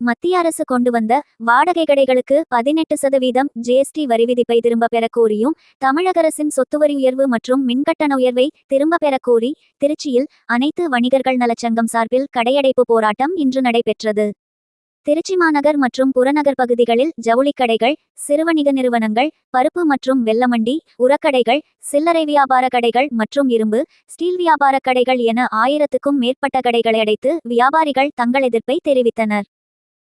மத்திய அரசு கொண்டு வந்த வாடகை கடைகளுக்கு 18% ஜிஎஸ்டி வரி விதிப்பை திரும்பப் பெறக் கோரியும், தமிழக அரசின் சொத்துவரி உயர்வு மற்றும் மின்கட்டண உயர்வை திரும்பப் பெறக் கோரி திருச்சியில் அனைத்து வணிகர்கள் நலச்சங்கம் சார்பில் கடையடைப்பு போராட்டம் இன்று நடைபெற்றது. திருச்சி மாநகர் மற்றும் புறநகர் பகுதிகளில் ஜவுளிக் கடைகள், சிறுவணிக நிறுவனங்கள், பருப்பு மற்றும் வெல்லமண்டி, உரக்கடைகள், சில்லறை வியாபார கடைகள் மற்றும் இரும்பு, ஸ்டீல் வியாபார கடைகள் என 1000க்கும் மேற்பட்ட கடைகளை அடைத்து வியாபாரிகள் தங்கள் எதிர்ப்பை தெரிவித்தனர்.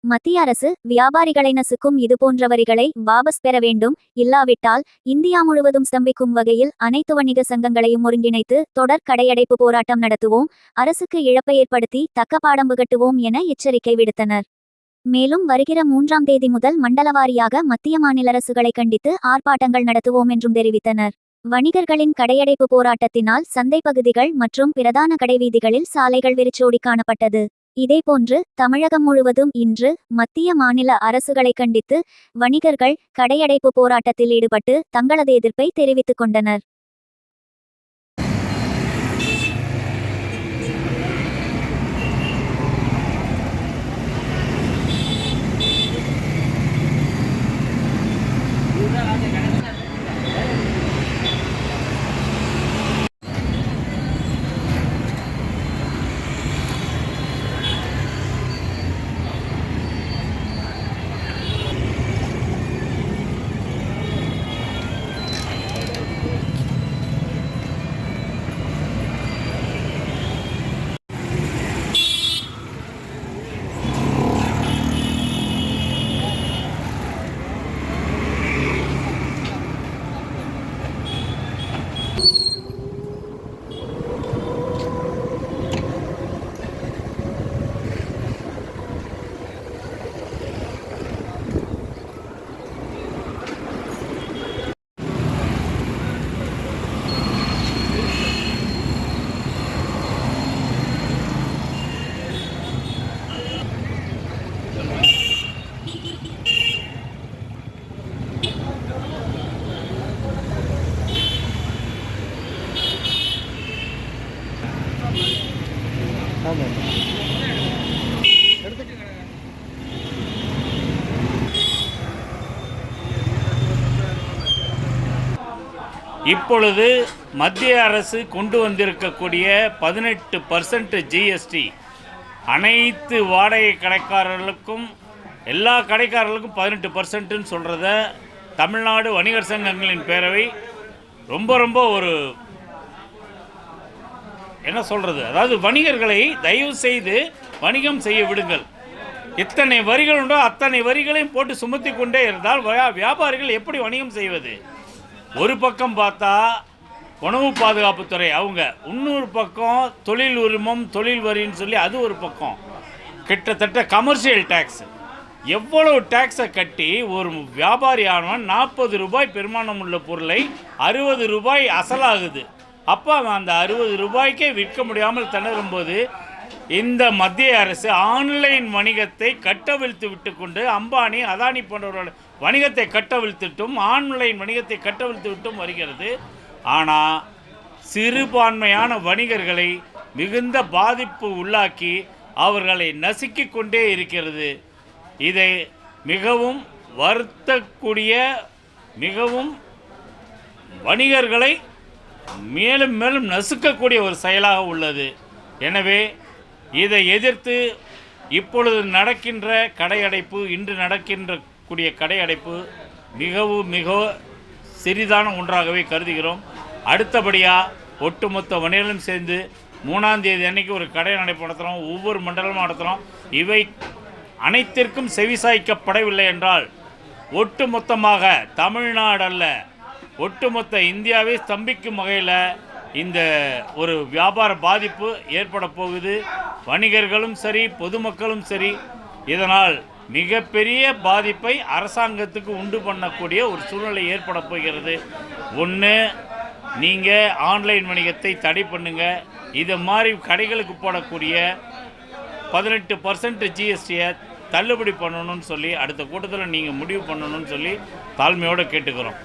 மத்திய அரசு வியாபாரிகளை நசுக்கும் இதுபோன்ற வரிகளை வாபஸ் பெற வேண்டும், இல்லாவிட்டால் இந்தியா முழுவதும் ஸ்தம்பிக்கும் வகையில் அனைத்து வணிக சங்கங்களையும் ஒருங்கிணைத்து தொடர் கடையடைப்பு போராட்டம் நடத்துவோம், அரசுக்கு இழப்பை ஏற்படுத்தி தக்க பாடம் புகட்டுவோம் என எச்சரிக்கை விடுத்தனர். மேலும் வருகிற 3ஆம் தேதி முதல் மண்டலவாரியாக மத்திய மாநில அரசுகளை கண்டித்து ஆர்ப்பாட்டங்கள் நடத்துவோம் என்றும் தெரிவித்தனர். வணிகர்களின் கடையடைப்பு போராட்டத்தினால் சந்தை பகுதிகள் மற்றும் பிரதான கடைவீதிகளில் சாலைகள் வெறிச்சோடி காணப்பட்டது. இதேபோன்று தமிழகம் முழுவதும் இன்று மத்திய மாநில அரசுகளை கண்டித்து வணிகர்கள் கடையடைப்பு போராட்டத்தில் ஈடுபட்டு தங்களது எதிர்ப்பை தெரிவித்துக் கொண்டனர். இப்பொழுது மத்திய அரசு கொண்டு வந்திருக்கக்கூடிய 18% ஜிஎஸ்டி அனைத்து வாடகை கடைக்காரர்களுக்கும் எல்லா கடைக்காரர்களுக்கும் 18%ன்னு சொல்கிறத தமிழ்நாடு வணிகர் சங்கங்களின் பேரவை ரொம்ப ஒரு என்ன சொல்கிறது, அதாவது வணிகர்களை தயவு செய்து வணிகம் செய்ய விடுங்கள். எத்தனை வரிகள் உண்டோ அத்தனை வரிகளையும் போட்டு சுமத்தி கொண்டே இருந்தால் வியாபாரிகள் எப்படி வணிகம் செய்வது? ஒரு பக்கம் பார்த்தா உணவு பாதுகாப்புத்துறை அவங்க, இன்னொரு பக்கம் தொழில் உரிமம் தொழில் வரின்னு சொல்லி அது ஒரு பக்கம், கிட்டத்தட்ட கமர்ஷியல் டேக்ஸ். எவ்வளவு டேக்ஸை கட்டி ஒரு வியாபாரி ஆனவன் 40 ரூபாய் பெருமானம் உள்ள பொருளை 60 ரூபாய் அசலாகுது. அப்போ அந்த 60 ரூபாய்க்கே விற்க முடியாமல் திணறும்போது இந்த மத்திய அரசு ஆன்லைன் வணிகத்தை கட்டவிழ்த்து விட்டு கொண்டு அம்பானி அதானி போன்றவர்களோட வணிகத்தை கட்டவிழ்த்துட்டும் ஆன்லைன் வணிகத்தை கட்டவிழ்த்து விட்டும் வருகிறது. ஆனால் சிறுபான்மையான வணிகர்களை மிகுந்த பாதிப்பு உள்ளாக்கி அவர்களை நசுக்கி கொண்டே இருக்கிறது. இதை மிகவும் வருத்தக்கூடிய, மிகவும் வணிகர்களை மேலும் மேலும் நசுக்கக்கூடிய ஒரு செயலாக உள்ளது. எனவே இதை எதிர்த்து இப்பொழுது நடக்கின்ற கடையடைப்பு, இன்று நடக்கின்ற கூடிய கடையடைப்பு மிக சிறிதான ஒன்றாகவே கருதுகிறோம். அடுத்தபடியாக ஒட்டுமொத்த வணிகர்களும் சேர்ந்து 3ஆம் தேதி அன்னைக்கு ஒரு கடை நடத்துகிறோம். ஒவ்வொரு மண்டலமும் நடத்துகிறோம். இவை அனைத்திற்கும் செவிசாய்க்கப்படவில்லை என்றால் ஒட்டுமொத்தமாக தமிழ்நாடு அல்ல, ஒட்டுமொத்த இந்தியாவை ஸ்தம்பிக்கும் வகையில் இந்த ஒரு வியாபார பாதிப்பு ஏற்பட போகுது. வணிகர்களும் சரி, பொதுமக்களும் சரி, இதனால் மிகப்பெரிய பாதிப்பை அரசாங்கத்துக்கு உண்டு பண்ணக்கூடிய ஒரு சூழ்நிலை ஏற்பட போகிறது. ஒன்று, நீங்கள் ஆன்லைன் வணிகத்தை தடை பண்ணுங்கள். இது மாதிரி கடைகளுக்கு போடக்கூடிய 18% ஜிஎஸ்டியை தள்ளுபடி பண்ணணும்னு சொல்லி அடுத்த கூட்டத்தில் நீங்கள் முடிவு பண்ணணும்னு சொல்லி தாழ்மையோடு கேட்டுக்கிறோம்.